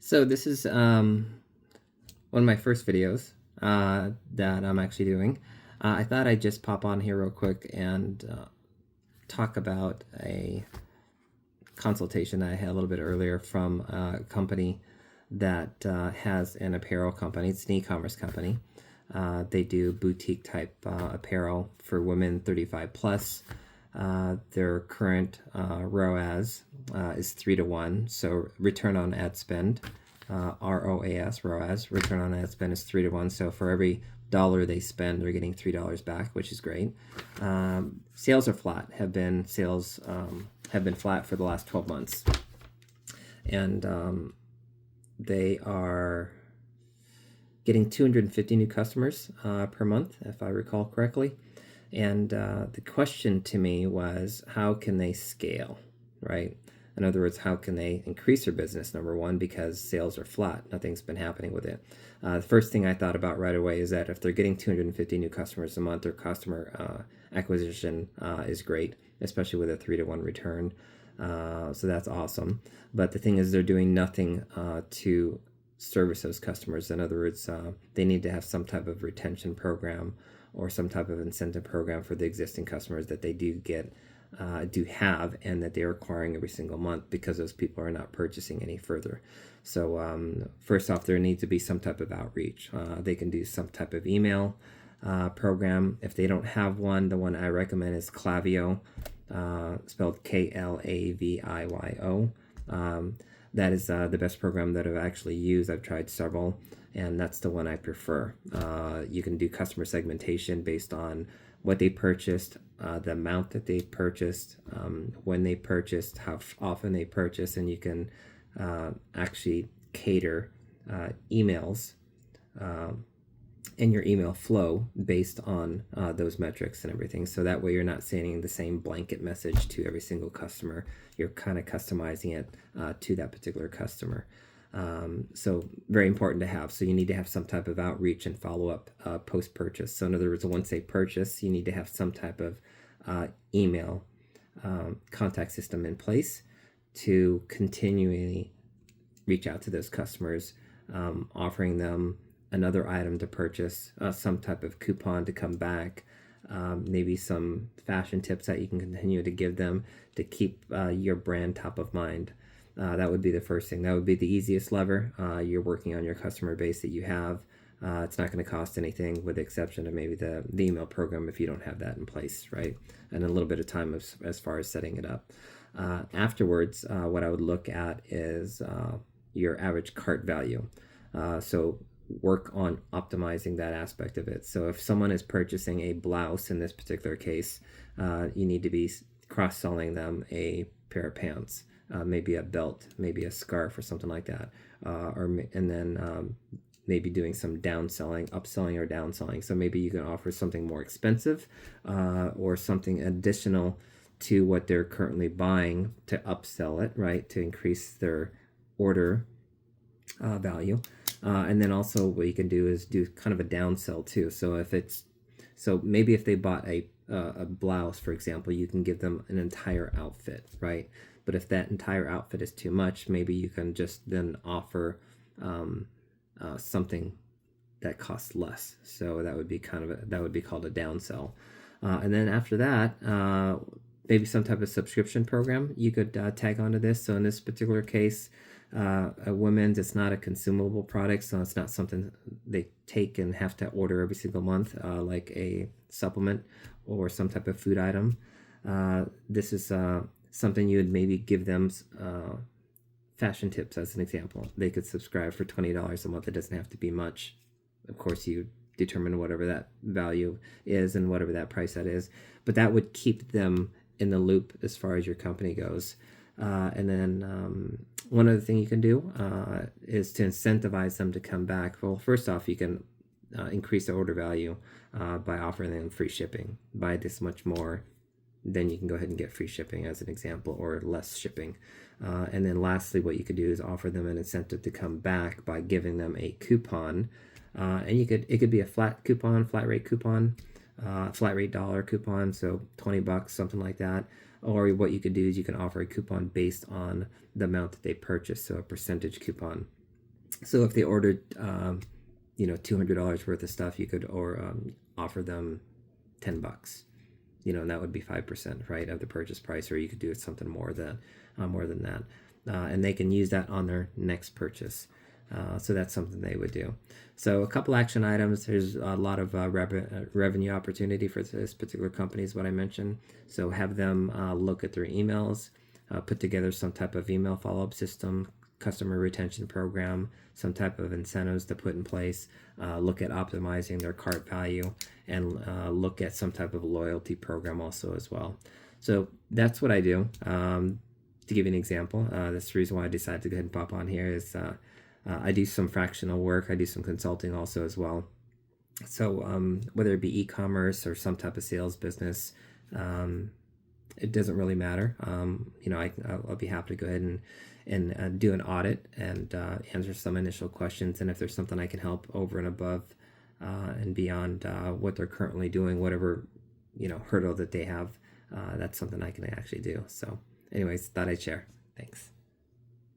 So this is one of my first videos that I'm actually doing. I thought I'd just pop on here real quick and talk about a consultation I had a little bit earlier from a company that has an apparel company. It's an e-commerce company. They do boutique type apparel for women 35 plus. Their current ROAS is 3-to-1, so return on ad spend, ROAS, return on ad spend is 3-to-1. So for every dollar they spend, they're getting $3 back, which is great. Sales are flat. Sales have been flat for the last 12 months, and they are getting 250 new customers per month, if I recall correctly. And the question to me was, how can they scale, right? In other words, how can they increase their business, number one, because sales are flat. Nothing's been happening with it. The first thing I thought about right away is that if they're getting 250 new customers a month, their customer acquisition is great, especially with a 3-to-1 return. So that's awesome. But the thing is, they're doing nothing to service those customers. In other words, they need to have some type of retention program or some type of incentive program for the existing customers that they do have, and that they're acquiring every single month, because those people are not purchasing any further. So first off, there needs to be some type of outreach. They can do some type of email program. If they don't have one, the one I recommend is Klaviyo, spelled Klavio. That is the best program that I've actually used. I've tried several, and that's the one I prefer. You can do customer segmentation based on what they purchased, the amount that they purchased, when they purchased, how often they purchased, and you can actually cater emails in your email flow based on those metrics and everything. So that way you're not sending the same blanket message to every single customer. You're kind of customizing it to that particular customer. So very important to have. So you need to have some type of outreach and follow-up post-purchase. So in other words, once they purchase, you need to have some type of email contact system in place to continually reach out to those customers, offering them another item to purchase, some type of coupon to come back, maybe some fashion tips that you can continue to give them to keep your brand top of mind. That would be the first thing. That would be the easiest lever. You're working on your customer base that you have. It's not going to cost anything, with the exception of maybe the email program if you don't have that in place, right? And a little bit of time as far as setting it up. Afterwards, what I would look at is your average cart value. So work on optimizing that aspect of it. So if someone is purchasing a blouse in this particular case, you need to be cross-selling them a pair of pants, maybe a belt, maybe a scarf or something like that, and then maybe doing some downselling, upselling or downselling. So maybe you can offer something more expensive or something additional to what they're currently buying to upsell it, right, to increase their order value. And then also what you can do is do kind of a downsell too. So maybe if they bought a blouse, for example, you can give them an entire outfit, right? But if that entire outfit is too much, maybe you can just then offer something that costs less. So that would be called a downsell. And then after that, maybe some type of subscription program you could tag onto this. So in this particular case, a women's, it's not a consumable product, so it's not something they take and have to order every single month, like a supplement or some type of food item. This is something you would maybe give them fashion tips as an example. They could subscribe for $20 a month. It doesn't have to be much. Of course, you determine whatever that value is and whatever that price that is, but that would keep them in the loop as far as your company goes. And then one other thing you can do is to incentivize them to come back. Well, first off, you can increase the order value by offering them free shipping. Buy this much more, then you can go ahead and get free shipping as an example, or less shipping. And then lastly, what you could do is offer them an incentive to come back by giving them a coupon. And it could be a flat rate coupon, flat rate dollar coupon, so $20, something like that. Or what you could do is you can offer a coupon based on the amount that they purchase, so a percentage coupon. So if they ordered, $200 worth of stuff, you could offer them $10. And that would be 5%, right, of the purchase price, or you could do it something more than that, and they can use that on their next purchase. So that's something they would do. So a couple action items. There's a lot of revenue opportunity for this particular company is what I mentioned. So have them look at their emails, put together some type of email follow-up system, customer retention program, some type of incentives to put in place, look at optimizing their cart value, and look at some type of loyalty program also as well. So that's what I do. To give you an example, that's the reason why I decided to go ahead and pop on here is I do some fractional work. I do some consulting also as well. So whether it be e-commerce or some type of sales business, it doesn't really matter. I'll be happy to go ahead and do an audit and answer some initial questions. And if there's something I can help over and above and beyond what they're currently doing, whatever hurdle that they have, that's something I can actually do. So anyways, thought I'd share. Thanks.